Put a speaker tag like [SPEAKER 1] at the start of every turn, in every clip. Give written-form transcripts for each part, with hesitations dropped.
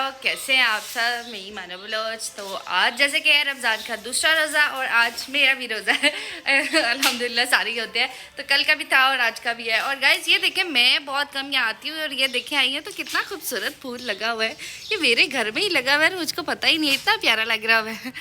[SPEAKER 1] Vlog. कैसे हैं आप सब? मैं मानो ब्लॉग्स। तो आज जैसे कि है रमज़ान का दूसरा रोज़ा और आज मेरा भी रोज़ा है अल्हम्दुलिल्लाह सारे ही होते हैं। तो कल का भी था और आज का भी है। और गाइस ये देखें, मैं बहुत कम यहाँ आती हूँ और ये देखें आई है तो कितना खूबसूरत फूल लगा हुआ है। ये मेरे घर में ही लगा हुआ है, मुझको पता ही नहीं है, इतना प्यारा लग रहा है।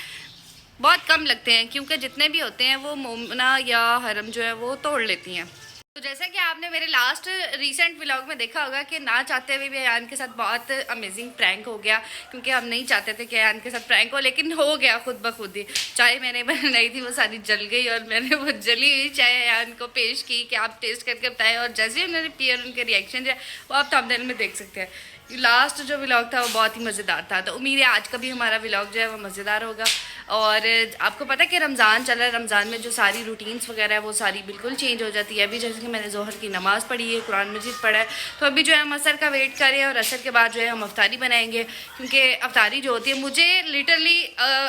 [SPEAKER 1] बहुत कम लगते हैं क्योंकि जितने भी होते हैं वो मोमना या हरम जो है वो तोड़ लेती हैं। तो जैसा कि आपने मेरे लास्ट रीसेंट व्लॉग में देखा होगा कि ना चाहते हुए भी अयान के साथ बहुत अमेजिंग प्रैंक हो गया, क्योंकि हम नहीं चाहते थे कि अयान के साथ प्रैंक हो, लेकिन हो गया खुद ब खुद ही। चाय मैंने बनाई थी वो सारी जल गई और मैंने वो जली हुई चाय अयान को पेश की कि आप टेस्ट करके बताएं। और जैसे ही उन्होंने पिया और उनके रिएक्शन जो है वो आप थंबनेल में देख सकते हैं। लास्ट जो व्लॉग था वो बहुत ही मज़ेदार था। तो उम्मीद है आज का भी हमारा व्लॉग जो है वो मज़ेदार होगा। और आपको पता है कि रमज़ान चल रहा है, रमज़ान में जो सारी रूटीन्स वगैरह है वो सारी बिल्कुल चेंज हो जाती है। अभी जैसे कि मैंने ज़ोहर की नमाज़ पढ़ी है, कुरान मजीद पढ़ा है, तो अभी जो है हम असर का वेट कर रहे हैं और असर के बाद जो है हम अफ्तारी बनाएंगे। क्योंकि अफ्तारी जो होती है, मुझे लिटरली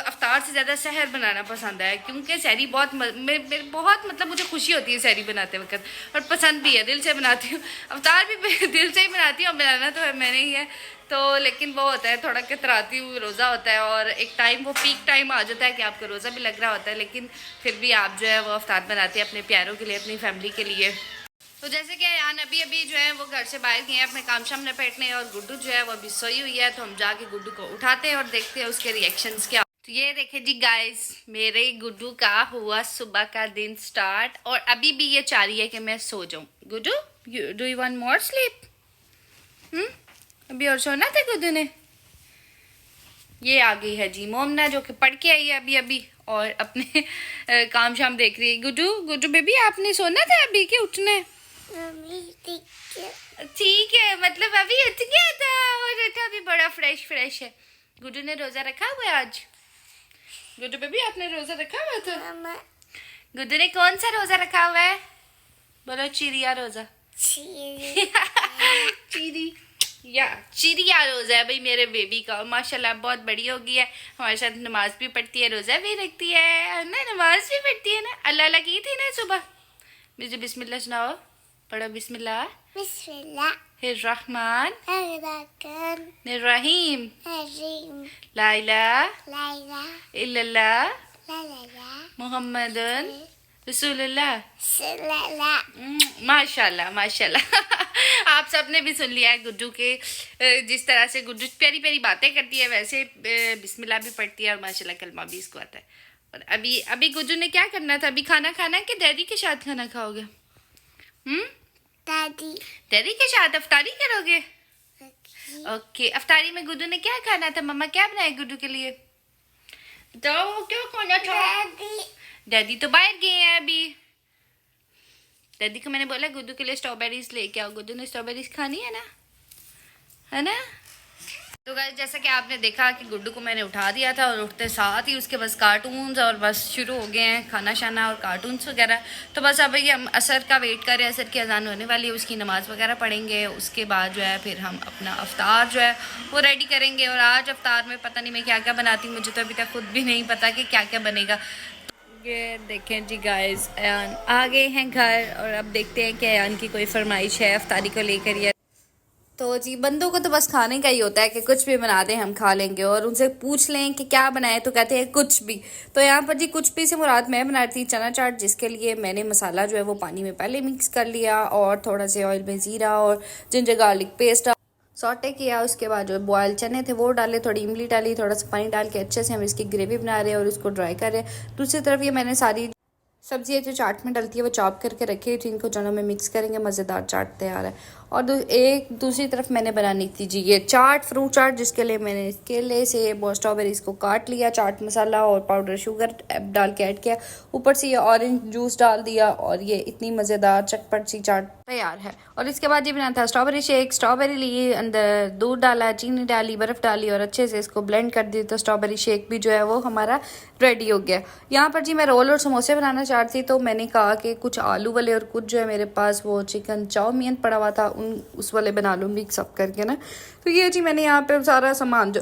[SPEAKER 1] अफ्तार से ज़्यादा सहर बनाना पसंद है, क्योंकि सहरी बहुत बहुत मतलब मुझे खुशी होती है सहरी बनाते वक्त, और पसंद भी है, दिल से बनाती हूँ। अफ्तार भी दिल से ही बनाती हूँ, बनाना तो है मैंने ही है। तो लेकिन वो होता है थोड़ा कतराती हुई रोज़ा होता है और एक टाइम वो पीक टाइम आ जाता है कि आपको रोज़ा भी लग रहा होता है, लेकिन फिर भी आप जो है वो अफ्तार बनाते हैं अपने प्यारों के लिए, अपनी फैमिली के लिए। तो जैसे कि यान अभी जो है वो घर से बाहर गए हैं अपने काम शाम निपटने, और गुड्डू जो है वो अभी सोई हुई है। तो हम जाके गुड्डू को उठाते हैं और देखते हैं उसके रिएक्शंस क्या। तो ये देखे जी गाइस, मेरे गुड्डू का हुआ सुबह का दिन स्टार्ट, और अभी भी ये चाह रही है कि मैं सो जाऊँ। Guddu, do you want more sleep? अभी और सोना था गुड्डू ने। ये आ गई है जी मोमना, जो कि पढ़ के आई है अभी और अपने काम शाम देख रही है। गुड्डू बेबी, आपने सोना था अभी के उठने? ठीक है, मतलब अभी उठ गया था और उठा भी बड़ा फ्रेश है। गुड्डू ने रोजा रखा हुआ है आज? गुड्डू बेबी, आपने रोजा रखा हुआ था? गुड्डू ने कौन सा रोजा रखा हुआ है? बोलो चिड़िया रोजा। चिड़िया रोजा है भाई मेरे बेबी का, और माशाल्लाह बहुत बड़ी हो गई है। हमारे साथ नमाज भी पढ़ती है, रोजा भी रखती है ना, नमाज भी पढ़ती है ना। अल्लाह अल्लाह की थी ना सुबह। मुझे बिस्मिल्लाह सुनाओ, पढ़ो बिस्मिल्लाह। रहमान रहीम, ला इलाहा इल्लल्लाह मुहम्मदुन रसूलुल्लाह। माशाल्लाह आप सबने भी सुन लिया है गुड्डू के, जिस तरह से गुड्डू प्यारी प्यारी बातें करती है वैसे बिस्मिल्लाह भी पढ़ती है और माशाल्लाह कलमा भी इसको आता है। और अभी गुड्डू ने क्या करना था? अभी खाना खाना है कि डैडी के साथ खाना खाओगे? डैडी के साथ अफ्तारी करोगे? ओके, अफ्तारी में गुड्डू ने क्या खाना था? मम्मा क्या बनाए गुड्डू के लिए? तो क्या खाना था? डैडी तो बाहर गए हैं अभी। डैडी को मैंने बोला गुड्डू के लिए स्ट्रॉबेरीज लेके आओ, गुड्डू ने स्ट्रॉबेरीज खानी है ना। तो गाइस, जैसा कि आपने देखा कि गुड्डू को मैंने उठा दिया था और उठते साथ ही उसके बस कार्टून्स और बस शुरू हो गए हैं, खाना शाना और कार्टून्स वगैरह। तो बस अभी हम असर का वेट कर रहे हैं, असर की अजान होने वाली है, उसकी नमाज़ वगैरह पढ़ेंगे। उसके बाद जो है फिर हम अपना अफ्तार जो है वो रेडी करेंगे। और आज अफ्तार में पता नहीं मैं क्या क्या बनाती हूँ, मुझे तो अभी तक खुद भी नहीं पता कि क्या क्या बनेगा। ये देखें जी गाइस, अयान आ गए हैं घर और अब देखते हैं कि अयान की कोई फरमाइश है अफ्तारी को लेकर। या तो जी बंदों को तो बस खाने का ही होता है कि कुछ भी बना दें हम खा लेंगे, और उनसे पूछ लें कि क्या बनाए तो कहते हैं कुछ भी। तो यहाँ पर जी कुछ भी से मुराद मैं बना रही थी चना चाट, जिसके लिए मैंने मसाला जो है वो पानी में पहले मिक्स कर लिया और थोड़ा से ऑयल में ज़ीरा और जिंजर गार्लिक पेस्ट सॉटे किया। उसके बाद जो बॉयल चने थे वो डाले, थोड़ी इमली डाली, थोड़ा सा पानी डाल के अच्छे से हम इसकी ग्रेवी बना रहे हैं और उसको ड्राई कर रहे हैं। दूसरी तरफ ये मैंने सारी सब्जियाँ जो चाट में डलती है वो चॉप करके रखी हुई थी, इनको चनों में मिक्स करेंगे, मज़ेदार चाट तैयार है। और दूसरी तरफ मैंने बनानी थी जी ये चाट, फ्रूट चाट, जिसके लिए मैंने केले सेब और स्ट्रॉबेरीज को काट लिया, चाट मसाला और पाउडर शुगर डाल के ऐड किया, ऊपर से ये ऑरेंज जूस डाल दिया और ये इतनी मज़ेदार चटपट सी चाट तैयार है। और इसके बाद ये बनाया था स्ट्रॉबेरी शेक। स्ट्रॉबेरी ली, अंदर दूध डाला, चीनी डाली, बर्फ़ डाली और अच्छे से इसको ब्लेंड कर दी, तो स्ट्रॉबेरी शेक भी जो है वो हमारा रेडी हो गया। यहाँ पर जी मैं रोल और समोसे बनाना चाहती थी, तो मैंने कहा कि कुछ आलू वाले और कुछ जो है मेरे पास वो चिकन चाउमीन पड़ा हुआ था, उस वाले बना लूँ मिक्स अप करके ना। तो ये जी मैंने यहाँ पे सारा सामान जो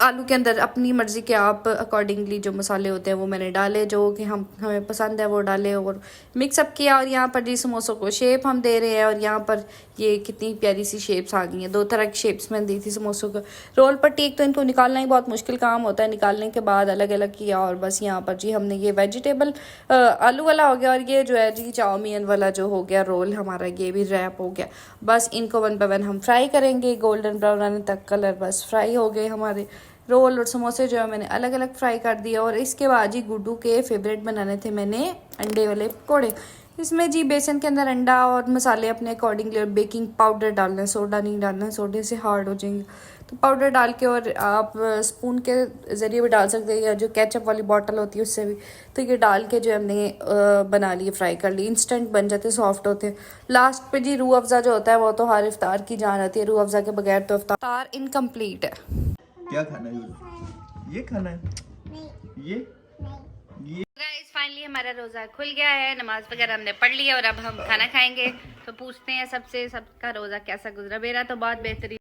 [SPEAKER 1] आलू के अंदर अपनी मर्ज़ी के आप अकॉर्डिंगली जो मसाले होते हैं वो मैंने डाले, जो कि हमें पसंद है वो डाले और मिक्सअप किया। और यहाँ पर जी समोसों को शेप हम दे रहे हैं। और यहाँ पर ये कितनी प्यारी सी शेप्स आ गई हैं, 2 तरह की शेप्स मैंने दी थी समोसों को। रोल पट्टी एक तो इनको निकालना ही बहुत मुश्किल काम होता है, निकालने के बाद अलग अलग किया। और बस यहाँ पर जी हमने ये वेजिटेबल आलू वाला हो गया, और ये जो है जी चाउमीन वाला जो हो गया रोल हमारा, ये भी रैप हो गया। बस इनको 1 बाय 1 हम फ्राई करेंगे, गोल्डन ब्राउन आने तक कलर बस फ्राई हो गए हमारे। रोल और समोसे जो है मैंने अलग अलग फ्राई कर दिए। और इसके बाद जी गुड्डू के फेवरेट बनाने थे मैंने अंडे वाले पकौड़े। इसमें जी बेसन के अंदर अंडा और मसाले अपने अकॉर्डिंगली, और बेकिंग पाउडर डालना है, सोडा नहीं डालना है, सोडे से हार्ड हो जाएंगे। तो पाउडर डाल के, और आप स्पून के ज़रिए भी डाल सकते हैं, या जो केचप वाली बॉटल होती है उससे भी। तो ये डाल के जो हमने बना लिए, फ्राई कर ली, इंस्टेंट बन जाते, सॉफ्ट होते हैं। लास्ट पे जी रूह अफ़ज़ा जो होता है वो तो हर इफ्तार की जान आती है, रूह अफ़ज़ा के बगैर तो इफ्तार इनकम्प्लीट है।
[SPEAKER 2] क्या खाना है? ये खाना है? ये
[SPEAKER 1] गाइस फाइनली हमारा रोज़ा खुल गया है, नमाज वगैरह हमने पढ़ ली है और अब हम खाना खाएंगे। तो पूछते हैं सबसे, सबका रोज़ा कैसा गुजरा। मेरा तो बहुत बेहतरीन।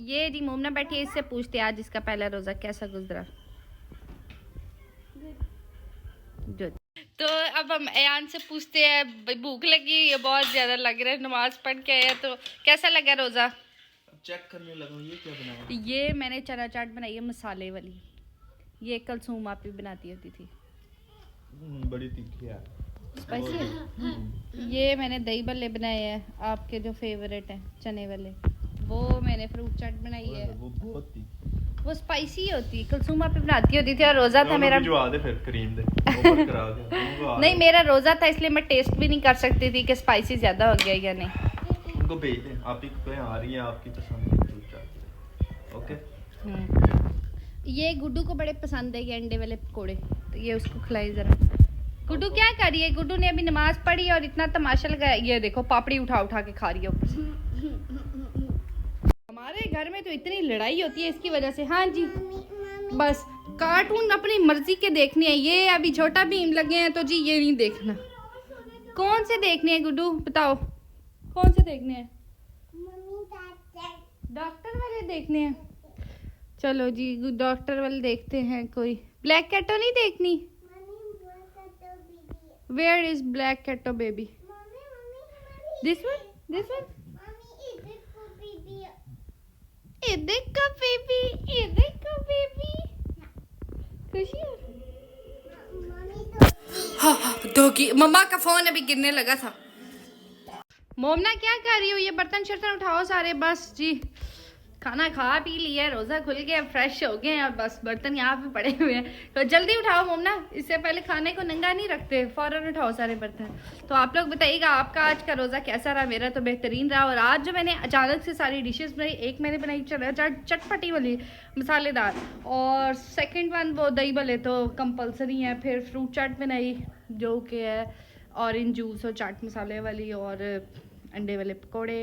[SPEAKER 1] ये जी मोमना बैठी है, इससे पूछते हैं आज इसका पहला रोज़ा कैसा गुजरा। गुड। तो अब हम अयान से पूछते हैं, भूख लगी है बहुत ज़्यादा लग रहा है, नमाज पढ़ के आया, तो कैसा लगा रोज़ा।
[SPEAKER 2] चेक करने लगा। ये क्या बनाया?
[SPEAKER 1] ये मैंने चना चाट बनाई है मसाले वाली, ये कलसूम आप भी बनाती होती थी।
[SPEAKER 2] बड़ी तीखी है,
[SPEAKER 1] स्पाइसी है। ये मैंने दही भल्ले बनाए हैं आपके जो फेवरेट हैं चने वाले, वो मैंने फ्रूट चाट बनाई है,
[SPEAKER 2] वो बहुत तीखी,
[SPEAKER 1] वो स्पाइसी होती है, कलसूम आप भी बनाती होती थी। और रोज़ा था मेरा,
[SPEAKER 2] फिर क्रीम दे ऊपर करा दे।
[SPEAKER 1] नहीं मेरा रोज़ा था इसलिए मैं टेस्ट भी नहीं कर सकती थी कि स्पाइसी ज़्यादा हो गया या नहीं।
[SPEAKER 2] उनको भेज दें, आप ही को आ रही है आपकी पसंद की फ्रूट चाट। ओके।
[SPEAKER 1] ये गुड्डू को बड़े पसंद है ये अंडे वाले पकोड़े, तो ये उसको खिलाई जरा। गुड्डू क्या कर रही है? गुड्डू ने अभी नमाज पढ़ी और इतना तमाशा लगाया, ये देखो पापड़ी उठा उठा के खा रही है ऊपर से। हमारे घर में तो इतनी लड़ाई होती है इसकी वजह से। हाँ जी, बस कार्टून अपनी मर्जी के देखने हैं। ये अभी छोटा भीम लगे हैं तो जी ये नहीं देखना। कौन से देखने हैं गुड्डू बताओ, कौन से देखने हैं? डॉक्टर वाले देखने हैं। चलो जी डॉक्टर वाले देखते हैं। कोई ब्लैक कैटो नहीं देखनी? वेयर इज ब्लैक कैटो baby? This one, this one. ये देखो बेबी, ये देखो बेबी, खुशी है। हाँ दोगी, मम्मा का फोन अभी गिरने लगा था। मोमना क्या कर रही हो? ये बर्तन शर्तन उठाओ सारे। बस जी खाना खा पी लिया, रोज़ा खुल गया, फ्रेश हो गए हैं, बस बर्तन यहाँ पे पड़े हुए हैं। तो जल्दी उठाओ मोमना, इससे पहले खाने को नंगा नहीं रखते, फ़ौरन उठाओ सारे बर्तन। तो आप लोग बताइएगा आपका आज का रोज़ा कैसा रहा। मेरा तो बेहतरीन रहा। और आज जो मैंने अचानक से सारी डिशेस बनाई, एक मैंने बनाई चना चाट चटपटी वाली मसालेदार, और सेकंड वन वो दही भल्ले तो कंपलसरी है, फिर फ्रूट चाट बनाई जो कि है ऑरेंज जूस और चाट मसाले वाली, और अंडे वाले पकौड़े,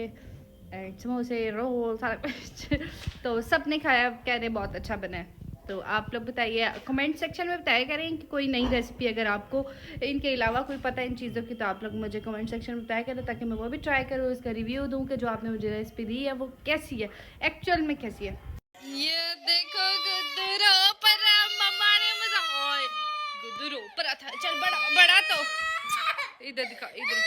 [SPEAKER 1] समोसे, रोल, सारा कुछ। तो सब ने खाया, कह रहे बहुत अच्छा बना है। तो आप लोग बताइए, कमेंट सेक्शन में बताया करें कि कोई नई रेसिपी अगर आपको इनके अलावा कोई पता है इन चीज़ों की, तो आप लोग मुझे कमेंट सेक्शन में बताया करें ताकि मैं वो भी ट्राई करूँ, इसका रिव्यू दूँ कि जो आपने मुझे रेसिपी दी है वो कैसी है, एक्चुअल में कैसी है। ये देखो गुड्डू रो पर, मम्मा ने मजा, ओए गुड्डू रो पर था। चल बड़ा बड़ा तो इधर दिखा, इधर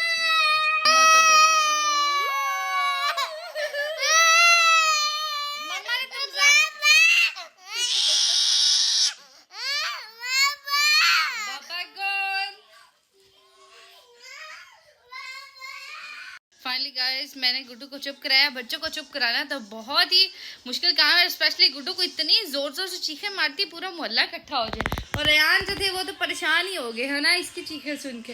[SPEAKER 1] फाइनली गाइस मैंने गुड्डू को चुप कराया। बच्चों को चुप कराना तो बहुत ही मुश्किल काम है, स्पेशली गुड्डू को इतनी जोर जोर से चीखें मारती पूरा मोहल्ला इकट्ठा हो जाए। और अयान जो थे वो तो परेशान ही हो गए है ना इसकी चीखें सुन के।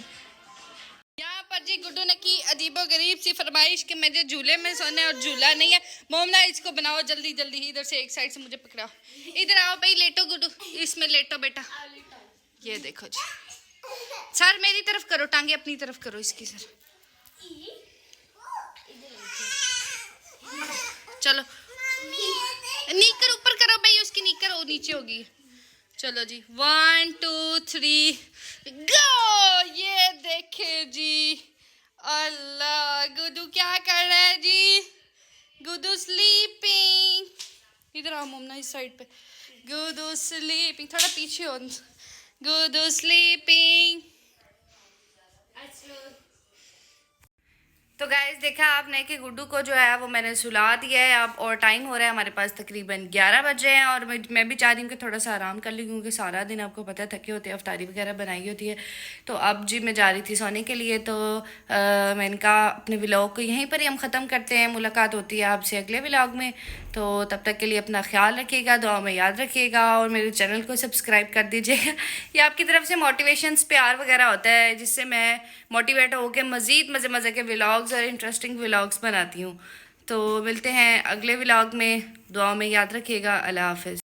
[SPEAKER 1] यहाँ पर जी गुड्डू ने की अजीबो गरीब सी फरमाइश कि मुझे झूले में सोना है और झूला नहीं है। मोमना इसको बनाओ जल्दी जल्दी, इधर से एक साइड से मुझे पकड़ाओ। इधर आओ भाई, लेटो गुड्डू, इसमें लेटो बेटा। ये देखो जी, सर मेरी तरफ करो, टांगे अपनी तरफ करो इसकी सर। चलो नीकर ऊपर करो भाई, उसकी नीकर वो नीचे होगी। चलो जी 1 2 3 गो। ये देखे जी, अल्लाह गुड्डू क्या कर रहा है जी? गुड्डू स्लीपिंग, इधर आओ मोमना, इस साइड पे। गुड स्लीपिंग, थोड़ा पीछे हो। Good sleeping. तो गाइस देखा आपने कि गुड्डू को जो है वो मैंने सुला दिया है अब, और टाइम हो रहा है हमारे पास तकरीबन 11 बजे हैं, और मैं भी चाह रही हूँ कि थोड़ा सा आराम कर लूँ, क्योंकि सारा दिन आपको पता है थके होते हैं, अफ्तारी वगैरह बनाई होती है। तो अब जी मैं जा रही थी सोने के लिए, तो मैंने कहा अपने व्लॉग को यहीं पर ही हम ख़त्म करते हैं। मुलाकात होती है आपसे अगले व्लॉग में, तो तब तक के लिए अपना ख्याल रखिएगा, दुआ में याद रखिएगा, और मेरे चैनल को सब्सक्राइब कर दीजिएगा। ये आपकी तरफ से मोटिवेशंस प्यार वगैरह होता है, जिससे मैं मोटिवेट होकर मज़ीद मज़े मज़े के व्लॉग्स और इंटरेस्टिंग व्लॉग्स बनाती हूँ। तो मिलते हैं अगले व्लॉग में, दुआ में याद रखिएगा। अल्लाह हाफ़िज़।